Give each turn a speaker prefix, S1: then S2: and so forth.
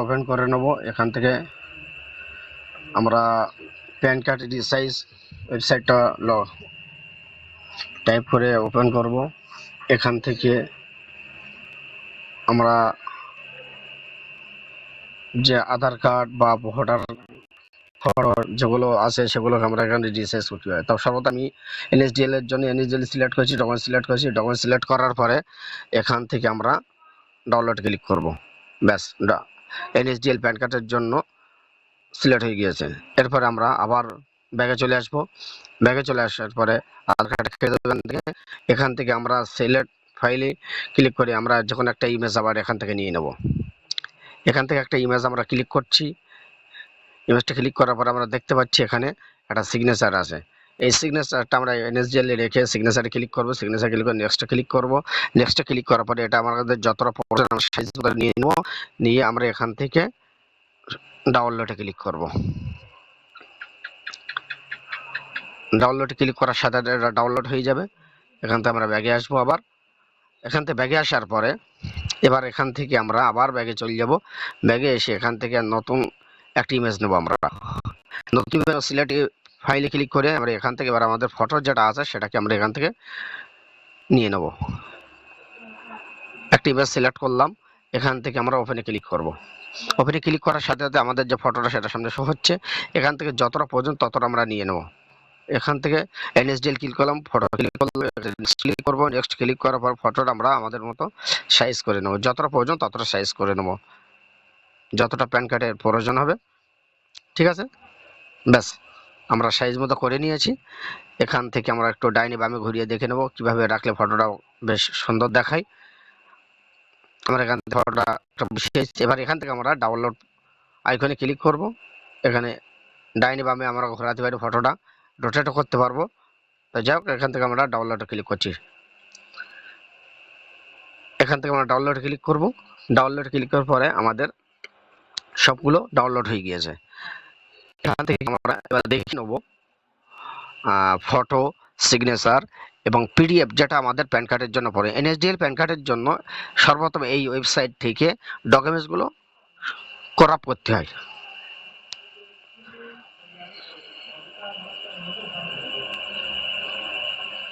S1: Open করে নেব। এখান থেকে আমরা প্যান কার্ড রিসাইজ ওয়েবসাইটটা টাইপ করে ওপেন করব। এখান থেকে আমরা যে আধার কার্ড বা ভোটার যেগুলো আছে সেগুলোকে আমরা এখানে রিসাইজ করতে হয়। তো সর্বদা আমি এনএসডিএল এর জন্য এনএসডিএল সিলেক্ট করেছি, ডকুমেন্ট সিলেক্ট করেছি। ডকুমেন্ট সিলেক্ট করার পরে এখান থেকে আমরা ডাউনলোড ক্লিক করব। ব্যাস, এনএসডিএল প্যান কার্ডের জন্য সিলেক্ট হয়ে গিয়েছে। এরপরে আমরা আবার ব্যাগে চলে আসব। ব্যাগে চলে আসার পরে আধার কার্ড এখান থেকে আমরা সিলেক্ট ফাইলে ক্লিক করে আমরা যখন একটা ইমেজ আবার এখান থেকে নিয়ে নেব। এখান থেকে একটা ইমেজ আমরা ক্লিক করছি। ইমেজটা ক্লিক করার পর আমরা দেখতে পাচ্ছি এখানে একটা সিগনেচার আছে। এই সিগনেচারটা আমরা এনএসডিএল এ রেখে সিগনেচারে ক্লিক করব। সিগনেচার ক্লিক করে নেক্সটে ক্লিক করব। নেক্সটে ক্লিক করার পরে এটা আমাদের যতটা প্রয়োজন আমরা সাইজ করে নিয়ে নেব। নিয়ে আমরা এখান থেকে ডাউনলোডে ক্লিক করব। ডাউনলোডে ক্লিক করার সাথে এটা ডাউনলোড হয়ে যাবে। এখান থেকে আমরা ব্যাগে আসবো। আবার এখান থেকে ব্যাগে আসার পরে এবার এখান থেকে আমরা আবার ব্যাগে চলে যাব। ব্যাগে এসে এখান থেকে নতুন একটা ইমেজ নেব। আমরা নতুন সিলেক্ট ফাইলে ক্লিক করে আমরা এখান থেকে এবার আমাদের ফটো যেটা আছে সেটাকে আমরা এখান থেকে নিয়ে নেব। একটা ইমেজ সিলেক্ট করলাম। এখান থেকে আমরা ওপেনে ক্লিক করব। ওপেনে ক্লিক করার সাথে সাথে আমাদের যে ফটোটা সেটা সামনে শো হচ্ছে। এখান থেকে যতটা প্রয়োজন ততটা আমরা নিয়ে নেব। এখান থেকে এনএসডিএল ক্লিক করলাম, ফটো ক্লিক করলাম, নেক্সট ক্লিক করব। নেক্সট ক্লিক করার পর ফটোটা আমরা আমাদের মতো সাইজ করে নেব। যতটা প্রয়োজন ততটা সাইজ করে নেব, যতটা প্যান কার্ডের প্রয়োজন হবে। ঠিক আছে, ব্যাস আমরা সাইজ মতো করে নিয়েছি। এখান থেকে আমরা একটু ডাইনে বামে ঘুরিয়ে দেখে নেব কিভাবে রাখলে ফটোটা বেশ সুন্দর দেখায়। আমরা এখান থেকে ফটোটা এবার এখান থেকে আমরা ডাউনলোড আইকনে ক্লিক করব। এখানে ডাইনে বামে আমরা ঘোরাতে পারি, ফটোটা রোটেটও করতে পারবো। তো যাই হোক, এখান থেকে আমরা ডাউনলোডে ক্লিক করছি। এখান থেকে আমরা ডাউনলোড ক্লিক করব। ডাউনলোড ক্লিক করার পরে আমাদের সবগুলো ডাউনলোড হয়ে গিয়েছে। এখান থেকে আমরা এবার দেখে নেব ফটো, সিগনেচার এবং পিডিএফ যেটা আমাদের প্যান কার্ডের জন্য পড়ে। এনএসডিএল প্যান কার্ডের জন্য সর্বপ্রথম এই ওয়েবসাইট থেকে ডকুমেন্টসগুলো করাপ করতে হয়।